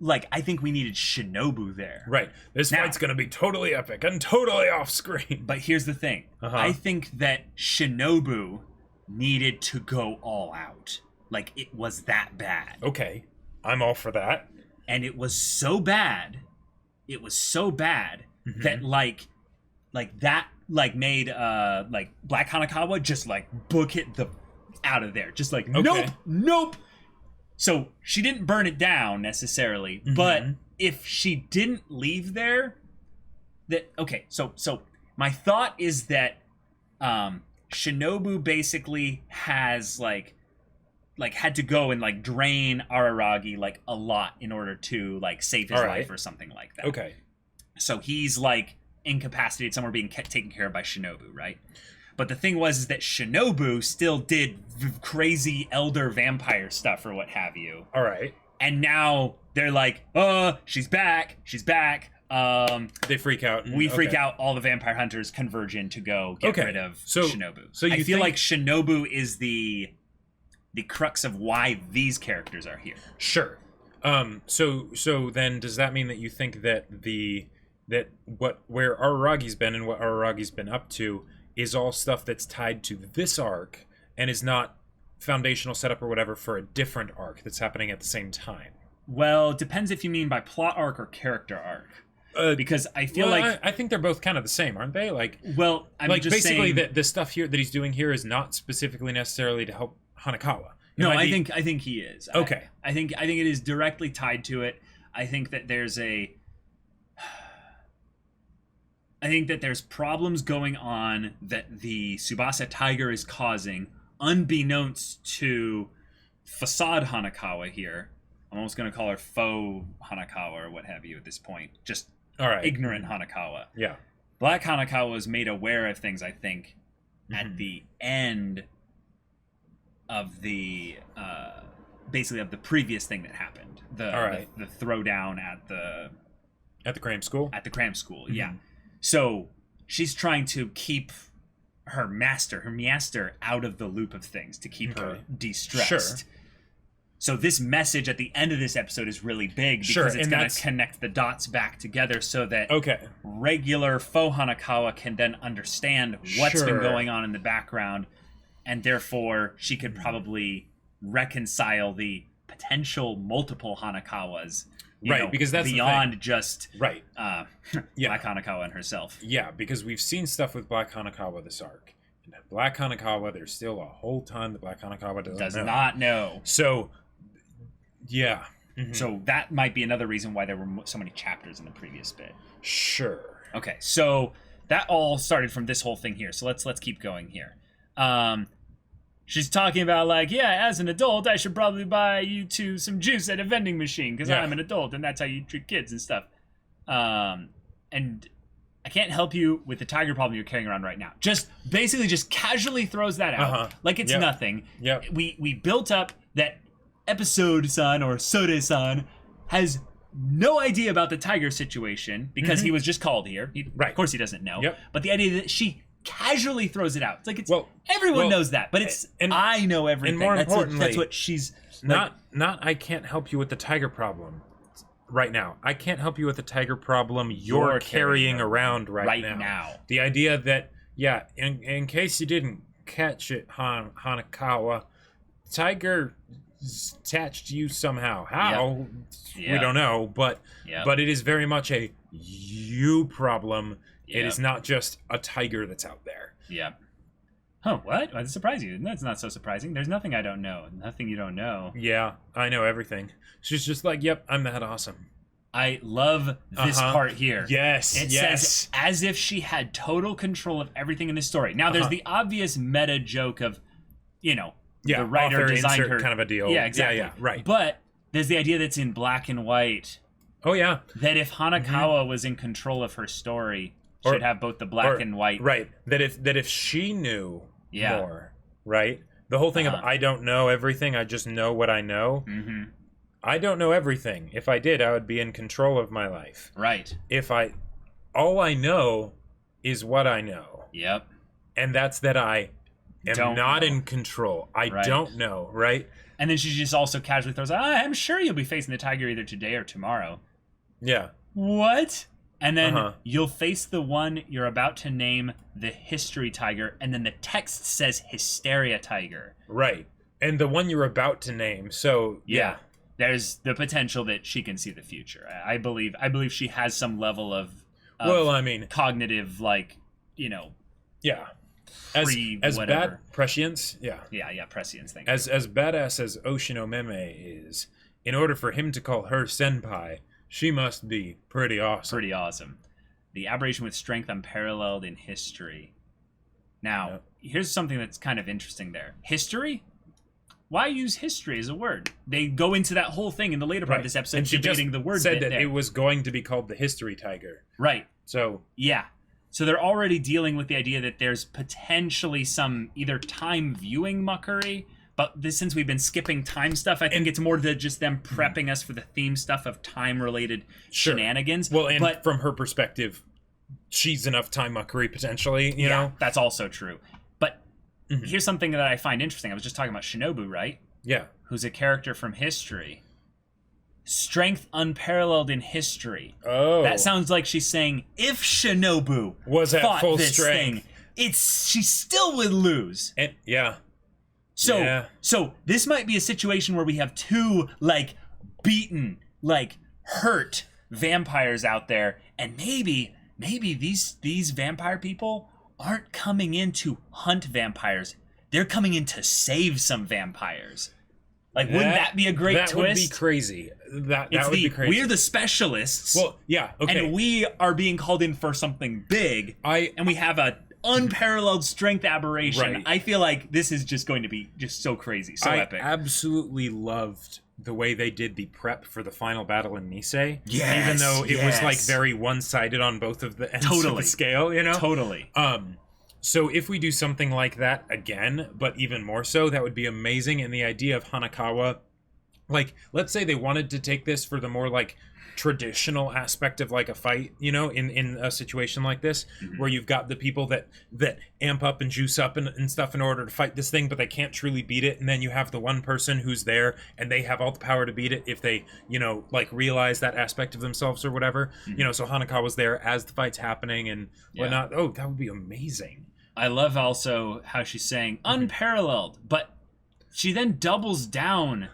like, I think we needed Shinobu there. Right. This fight's going to be totally epic and totally off screen. But here's the thing. I think that Shinobu needed to go all out. Like, it was that bad. Okay. I'm all for that. And it was so bad. It was so bad that, like that... like made like Black Hanakawa just like book it the out of there, just like nope. So she didn't burn it down necessarily, but if she didn't leave there, that okay. So my thought is that Shinobu basically has like had to go and like drain Araragi like a lot in order to like save his life or something like that. Okay. So he's like incapacitated somewhere being taken care of by Shinobu, right? But the thing was that Shinobu still did crazy elder vampire stuff or what have you. All right. And now they're like, she's back. They freak out. We freak out. All the vampire hunters converge in to go get rid of Shinobu. So I feel like Shinobu is the crux of why these characters are here. Sure. So then does that mean that you think that where Araragi's been and what Araragi's been up to is all stuff that's tied to this arc and is not foundational setup or whatever for a different arc that's happening at the same time? Well, it depends if you mean by plot arc or character arc. Because I feel I think they're both kind of the same, aren't they? Like, well, I'm like just basically saying, the stuff here that he's doing here is not specifically necessarily to help Hanakawa. I think he is. Okay. I think it is directly tied to it. I think that there's problems going on that the Tsubasa Tiger is causing, unbeknownst to facade Hanakawa here. I'm almost going to call her faux Hanakawa or what have you at this point. Just ignorant Hanakawa. Yeah. Black Hanakawa was made aware of things, I think, at the end of the basically of the previous thing that happened. The throwdown at the cram school. At the cram school, yeah. So she's trying to keep her master out of the loop of things to keep her de-stressed. Sure. So this message at the end of this episode is really big because it's going to connect the dots back together so that regular faux Hanakawa can then understand what's been going on in the background, and therefore she could probably reconcile the potential multiple Hanakawas. Because that's beyond just Black Hanakawa and herself. Yeah, because we've seen stuff with Black Hanakawa this arc. And Black Hanakawa, there's still a whole ton that Black Hanakawa does not know. So, yeah. So that might be another reason why there were so many chapters in the previous bit. Sure. Okay, so that all started from this whole thing here. So let's keep going here. She's talking about, like, as an adult, I should probably buy you two some juice at a vending machine because I'm an adult and that's how you treat kids and stuff. And I can't help you with the tiger problem you're carrying around right now. Just casually throws that out like it's nothing. Yep. We built up that Episode-san or Sode-san has no idea about the tiger situation because he was just called here. Of course he doesn't know. Yep. But the idea that she casually throws it out. It's like everyone knows that, but it's I know everything. And more importantly, that's what she's not I can't help you with the tiger problem right now. I can't help you with the tiger problem you're carrying around right now. The idea that in case you didn't catch it, Hanakawa, tiger attached to you somehow. How? Yep. We don't know, but it is very much a you problem. It is not just a tiger that's out there. Yeah. Oh, what? That surprised you? That's not so surprising. There's nothing I don't know. Nothing you don't know. Yeah, I know everything. She's just like, yep, I'm that awesome. I love this part here. Yes, it says as if she had total control of everything in this story. Now, there's the obvious meta joke of, the writer designed her kind of a deal. Yeah, exactly. Yeah, right. But there's the idea that's in black and white. Oh yeah. That if Hanakawa was in control of her story, she'd have both the black and white. Right. That if she knew more, right? The whole thing of I don't know everything, I just know what I know. Mm-hmm. I don't know everything. If I did, I would be in control of my life. Right. All I know is what I know. Yep. And that's that I am not in control. I don't know, right? And then she just also casually throws out, I'm sure you'll be facing the tiger either today or tomorrow. Yeah. What? And then you'll face the one you're about to name the history tiger, and then the text says hysteria tiger. Right. And the one you're about to name, so there's the potential that she can see the future. I believe she has some level of cognitive, as bad prescience, prescience thing. As badass as Oshinomeme is, in order for him to call her senpai, she must be pretty awesome. Pretty awesome. The aberration with strength unparalleled in history. Now, here's something that's kind of interesting there. History? Why use history as a word? They go into that whole thing in the later part of this episode, and she debating the word. Said that it was going to be called the history tiger. Right. So So they're already dealing with the idea that there's potentially some either time viewing muckery, but since we've been skipping time stuff, I think it's more than just them prepping us for the theme stuff of time-related shenanigans. Well, but from her perspective, she's enough time muckery potentially, you know? That's also true. But here's something that I find interesting. I was just talking about Shinobu, right? Yeah. Who's a character from history. Strength unparalleled in history. Oh. That sounds like she's saying, if Shinobu was at fought full this strength, she still would lose. And So this might be a situation where we have two beaten, hurt vampires out there, and maybe these vampire people aren't coming in to hunt vampires. They're coming in to save some vampires. Wouldn't that be a great twist? That would be crazy. That would be crazy. We're the specialists. Well, yeah, okay. And we are being called in for something big. And we have a unparalleled strength aberration. Right. I feel like this is just going to be just so crazy, so epic. I absolutely loved the way they did the prep for the final battle in Nisei. Yes, even though it was very one-sided on both of the ends of the scale, you know? Totally. So if we do something like that again, but even more so, that would be amazing. And the idea of Hanakawa, let's say they wanted to take this for the more traditional aspect of a fight, in a situation like this, where you've got the people that amp up and juice up and stuff in order to fight this thing, but they can't truly beat it. And then you have the one person who's there and they have all the power to beat it if they, realize that aspect of themselves or whatever. So Hanakawa's there as the fight's happening and whatnot. Oh, that would be amazing. I love also how she's saying unparalleled, but she then doubles down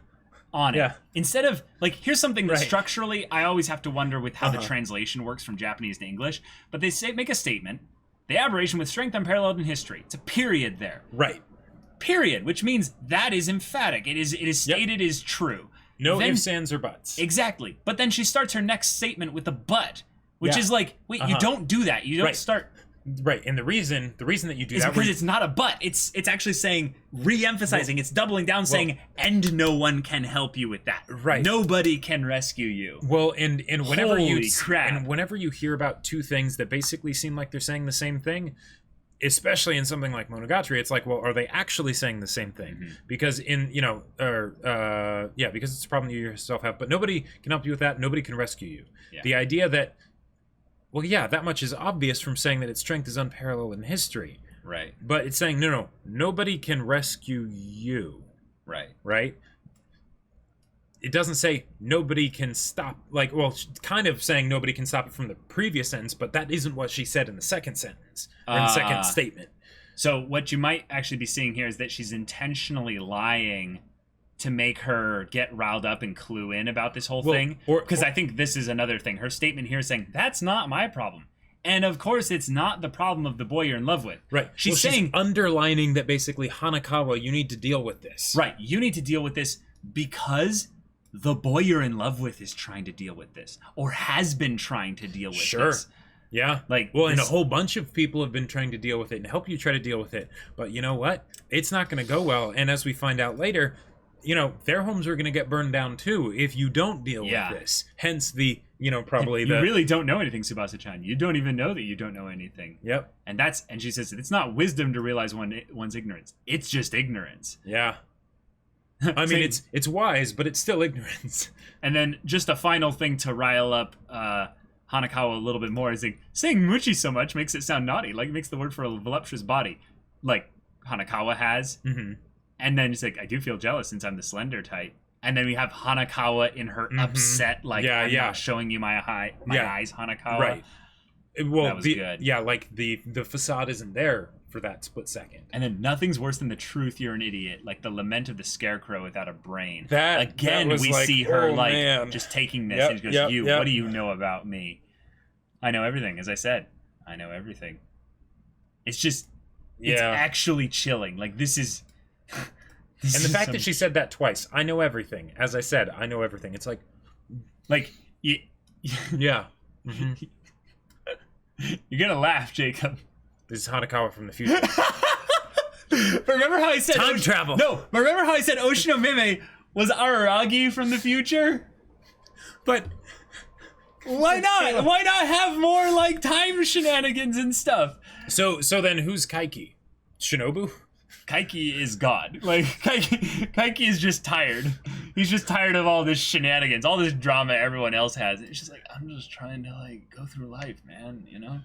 on it. Yeah. Instead of here's something that structurally I always have to wonder with how the translation works from Japanese to English, but they make a statement, the aberration with strength unparalleled in history. It's a period there. Right. Period, which means that is emphatic. It is stated is true. No ifs, ands, or buts. Exactly. But then she starts her next statement with a but, which is wait, you don't do that. You don't start. Right, and the reason that you do is that because it's not a but. It's actually saying, re-emphasizing, it's doubling down, saying, and no one can help you with that. Right. Nobody can rescue you. Well, and whenever Holy you hear about two things that basically seem like they're saying the same thing, especially in something like Monogatari, it's well, are they actually saying the same thing? Because because it's a problem you yourself have, but nobody can help you with that. Nobody can rescue you. Yeah. The idea that that much is obvious from saying that its strength is unparalleled in history. Right. But it's saying, no, nobody can rescue you. Right. Right? It doesn't say nobody can stop, like, well, kind of saying nobody can stop it from the previous sentence, but that isn't what she said in the second sentence, or in the second statement. So what you might actually be seeing here is that she's intentionally lying to make her get riled up and clue in about this whole thing. Because I think this is another thing. Her statement here is saying, that's not my problem. And of course, it's not the problem of the boy you're in love with. Right. She's saying... she's underlining that basically, Hanakawa, you need to deal with this. Right. You need to deal with this because the boy you're in love with is trying to deal with this. Or has been trying to deal with this. Yeah. Like, well, and a whole bunch of people have been trying to deal with it and help you try to deal with it. But you know what? It's not going to go well. And as we find out later, you know, their homes are going to get burned down too if you don't deal with this. Hence the, you know, probably you really don't know anything, Tsubasa-chan. You don't even know that you don't know anything. Yep. And she says, it's not wisdom to realize one's ignorance. It's just ignorance. Yeah. I mean, it's wise, but it's still ignorance. And then just a final thing to rile up Hanakawa a little bit more is like, saying Muchi so much makes it sound naughty. Like, it makes the word for a voluptuous body. Like Hanakawa has. Mm-hmm. And then it's like, I do feel jealous since I'm the slender type. And then we have Hanakawa in her upset, like, I'm not showing you my eyes, Hanakawa. Right. Well, that was good. Yeah, like the facade isn't there for that split second. And then nothing's worse than the truth, you're an idiot. Like the lament of the scarecrow without a brain. That again, that we like, see her man. Just taking this and she goes, what do you know about me? I know everything. As I said, I know everything. It's just, it's actually chilling. Like this is... and the fact that she said that twice, I know everything. As I said, I know everything. It's like... yeah. Mm-hmm. You're gonna laugh, Jacob. This is Hanakawa from the future. Remember how I said... Time travel! No, remember how I said Oshino Meme was Araragi from the future? But... why not? Why not have more, like, time shenanigans and stuff? So then who's Kaiki? Shinobu? Kaiki is God. Like, Kaiki is just tired. He's just tired of all this shenanigans, all this drama everyone else has. It's just like, I'm just trying to, like, go through life, man, you know?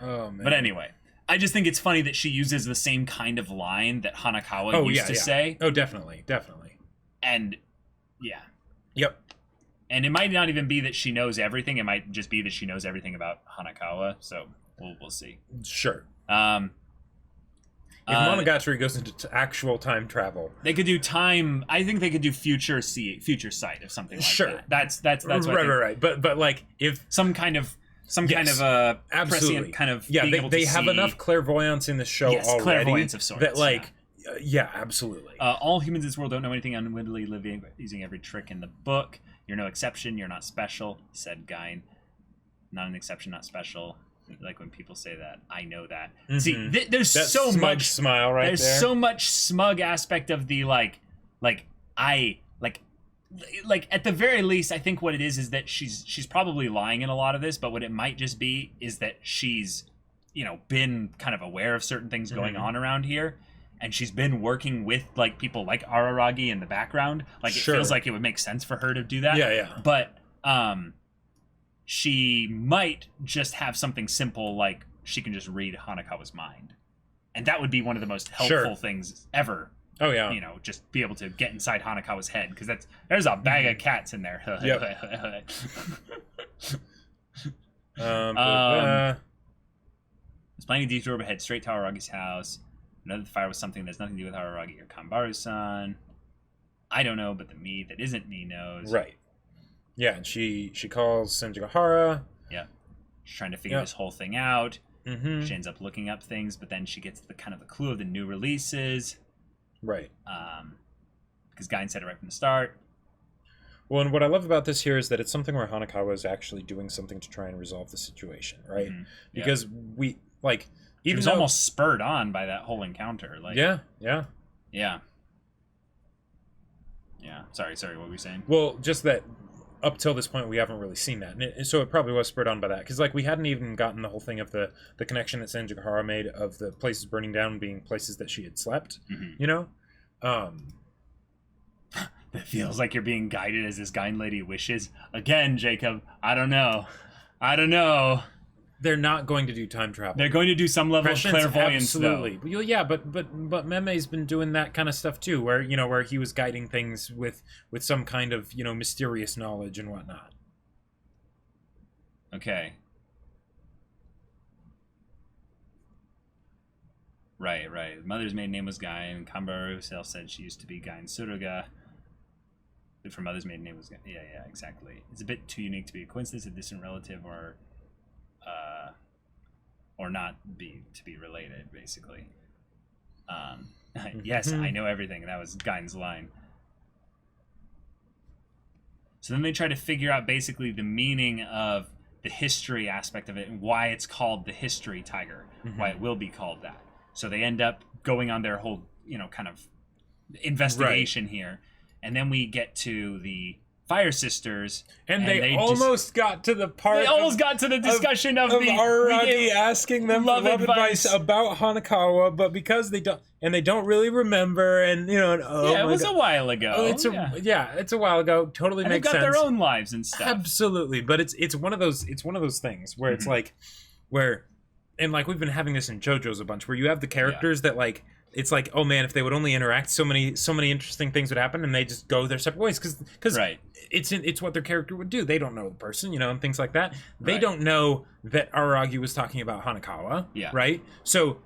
Oh, man. But anyway, I just think it's funny that she uses the same kind of line that Hanakawa used to say. Oh, definitely. And, yeah. Yep. And it might not even be that she knows everything. It might just be that she knows everything about Hanakawa. So, we'll see. Sure. If Monogatari goes into actual time travel, they could do time. I think they could do future sight of something like that. That's right. But like if some kind of prescient kind of they have enough clairvoyance in the show already. Clairvoyance of sorts. That absolutely. All humans in this world don't know anything, unwittingly living using every trick in the book. You're no exception. You're not special," said Gain. Not an exception, not special. Like when people say that, I know that. Mm-hmm. See, there's that so much smile right there's there. so much smug aspect of the like at the very least, I think what it is that she's probably lying in a lot of this, but what it might just be is that she's, been kind of aware of certain things going on around here, and she's been working with like people like Araragi in the background. Like it feels like it would make sense for her to do that. Yeah. But she might just have something simple like she can just read Hanakawa's mind. And that would be one of the most helpful things ever. Oh, yeah. Just be able to get inside Hanakawa's head, because there's a bag of cats in there. Yep. There's plenty of detour, but head straight to Araragi's house. Know that the fire was something that has nothing to do with Araragi or Kanbaru-san. I don't know, but the me that isn't me knows. Right. Yeah, and she calls Senjigahara. Yeah. She's trying to figure this whole thing out. Mm-hmm. She ends up looking up things, but then she gets the clue of the new releases. Right. Because Gain said it right from the start. Well, and what I love about this here is that it's something where Hanakawa is actually doing something to try and resolve the situation, right? Mm-hmm. Because we, like... He was almost spurred on by that whole encounter. Like, Yeah. Sorry, what were you saying? Well, just that up till this point, we haven't really seen that. And so it probably was spurred on by that. Because, like, we hadn't even gotten the whole thing of the connection that Senjigahara made of the places burning down being places that she had slept, It feels like you're being guided as this Gain lady wishes. Again, Jacob, I don't know. they're not going to do time travel. They're going to do some level Prescience, of clairvoyance, absolutely. though. Well, yeah, but Meme's been doing that kind of stuff too, where where he was guiding things with some kind of mysterious knowledge and whatnot. Okay. Right. Mother's maiden name was Guy, and Kanbaru herself said she used to be Guy and Suruga. But her mother's maiden name was Guy. Yeah, exactly. It's a bit too unique to be a coincidence, a distant relative, or not to be related, basically. Yes, I know everything. That was Guy's line. So then they try to figure out basically the meaning of the history aspect of it and why it's called the history tiger, why it will be called that. So they end up going on their whole, kind of investigation here. And then we get to the Fire Sisters. And they almost got to the part. They almost got to the discussion of the Araragi asking them love advice about Hanakawa, but because they don't really remember, and it was a while ago. It's a while ago. Totally and makes they've got sense. their own lives and stuff. Absolutely, but it's one of those things where it's like and like we've been having this in JoJo's a bunch, where you have the characters that like. It's like, oh man, if they would only interact, so many interesting things would happen, and they just go their separate ways because it's what their character would do. They don't know the person, and things like that. They don't know that Araragi was talking about Hanakawa, right? So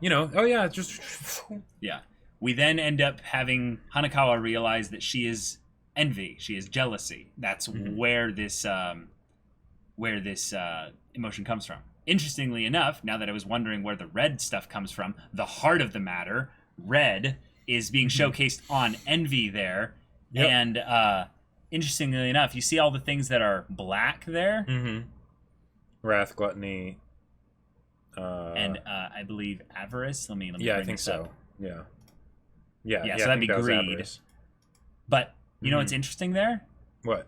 We then end up having Hanakawa realize that she is envy, she is jealousy. That's where this emotion comes from. Interestingly enough, now that I was wondering where the red stuff comes from, the heart of the matter. Red is being showcased on envy there, and interestingly enough, you see all the things that are black there. Wrath, gluttony, and I believe avarice. Let me yeah, bring I think this so. up. Yeah. So that'd be greed. Avarice. But you know what's interesting there? What?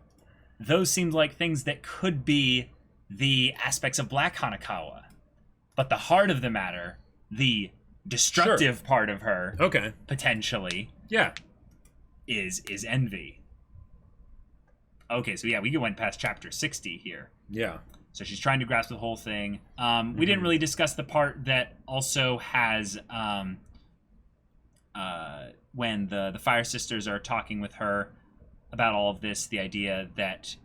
Those seemed like things that could be the aspects of Black Hanakawa, but the heart of the matter, the destructive part of her, potentially, is envy. Okay, so we went past chapter 60 here. Yeah. So she's trying to grasp the whole thing. We didn't really discuss the part that also has when the Fire Sisters are talking with her about all of this, the idea that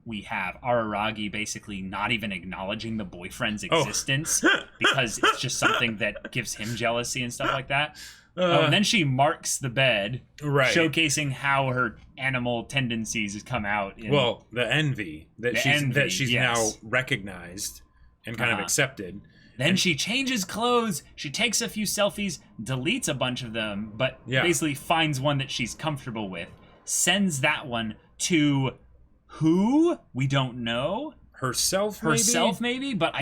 we have Araragi basically not even acknowledging the boyfriend's existence because it's just something that gives him jealousy and stuff like that. And then she marks the bed, showcasing how her animal tendencies has come out. The envy that she's now recognized and kind of accepted. Then she changes clothes, she takes a few selfies, deletes a bunch of them, but basically finds one that she's comfortable with, sends that one to who? We don't know. Herself, maybe? But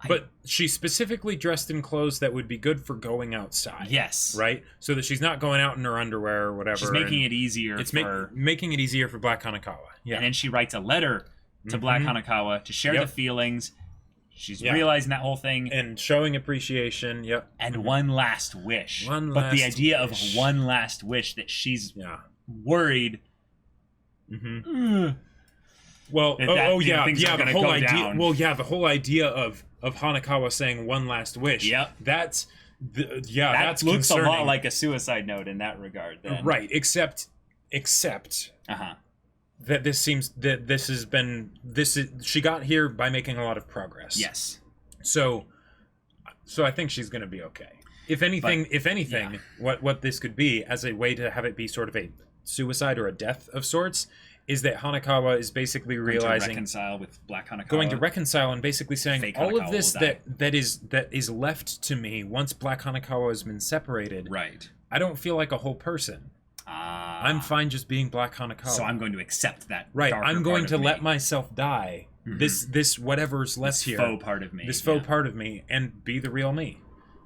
But she's specifically dressed in clothes that would be good for going outside. Yes. Right? So that she's not going out in her underwear or whatever. She's making it easier making it easier for Black Hanakawa. Yeah. And then she writes a letter to Black Hanakawa to share the feelings. She's realizing that whole thing. And showing appreciation. Yep. And one last wish. The idea of one last wish that she's worried. Well, the whole idea. Down. Well, the whole idea of Hanakawa saying one last wish. Yep. That looks concerning. A lot like a suicide note in that regard. Then. Right. Except. That she got here by making a lot of progress. Yes. So I think she's going to be okay. If anything, what this could be as a way to have it be sort of a suicide or a death of sorts is that Hanakawa is basically realizing reconcile with Black Hanakawa. Going to reconcile and basically saying Fake all Hanakawa of this that is left to me once Black Hanakawa has been separated. Right. I don't feel like a whole person. I'm fine just being Black Hanakawa. So I'm going to accept that. Right. I'm going to let myself die. This whatever's left here. Faux part of me. This faux part of me, and be the real me.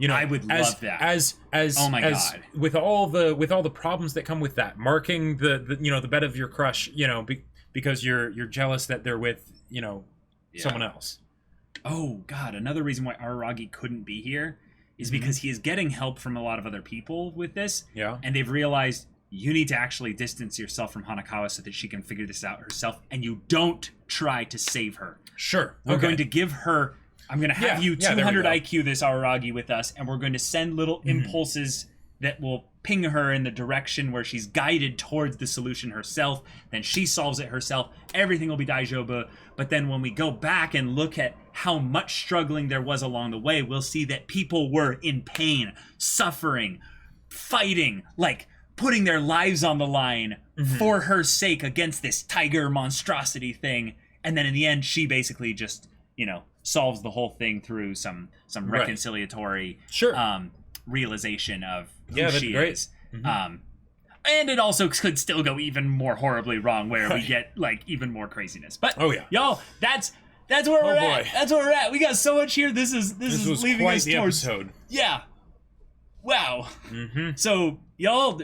I would love that. As oh my God. with all the problems that come with that, marking the bed of your crush, because you're jealous that they're with someone else. Oh God, another reason why Araragi couldn't be here is because he is getting help from a lot of other people with this. Yeah. And they've realized you need to actually distance yourself from Hanakawa so that she can figure this out herself, and you don't try to save her. Sure. We're going to give her I'm going to have you 200 IQ this Araragi with us, and we're going to send little impulses that will ping her in the direction where she's guided towards the solution herself. Then she solves it herself. Everything will be daijoubu. But then when we go back and look at how much struggling there was along the way, we'll see that people were in pain, suffering, fighting, like putting their lives on the line for her sake against this tiger monstrosity thing. And then in the end, she basically just, solves the whole thing through some reconciliatory realization of who she is. And it also could still go even more horribly wrong, where we get like even more craziness. But y'all, that's where we're at. That's where we're at. We got so much here. This is leaving us towards episode. Yeah. Wow. So y'all,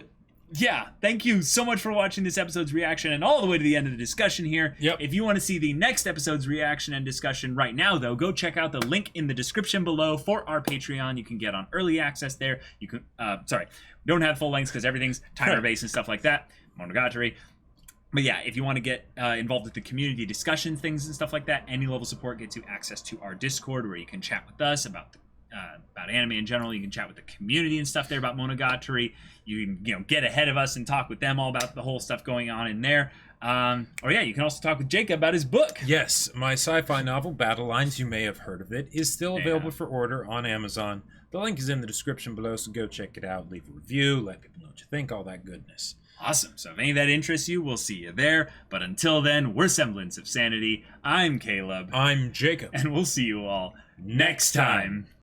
thank you so much for watching this episode's reaction and all the way to the end of the discussion here. If you want to see the next episode's reaction and discussion right now, though, go check out the link in the description below for our Patreon. You can get on early access there. You can, we don't have full lengths because everything's timer-based and stuff like that. Monogatari. But yeah, if you want to get involved with the community discussion things and stuff like that, any level support gets you access to our Discord, where you can chat with us about anime in general. You can chat with the community and stuff there about Monogatari. You can get ahead of us and talk with them all about the whole stuff going on in there. You can also talk with Jacob about his book. Yes, my sci-fi novel, Battle Lines, you may have heard of it, is still available for order on Amazon. The link is in the description below, so go check it out, leave a review, let people know what you think, all that goodness. Awesome. So if any of that interests you, we'll see you there. But until then, we're Semblance of Sanity. I'm Caleb. I'm Jacob. And we'll see you all next time.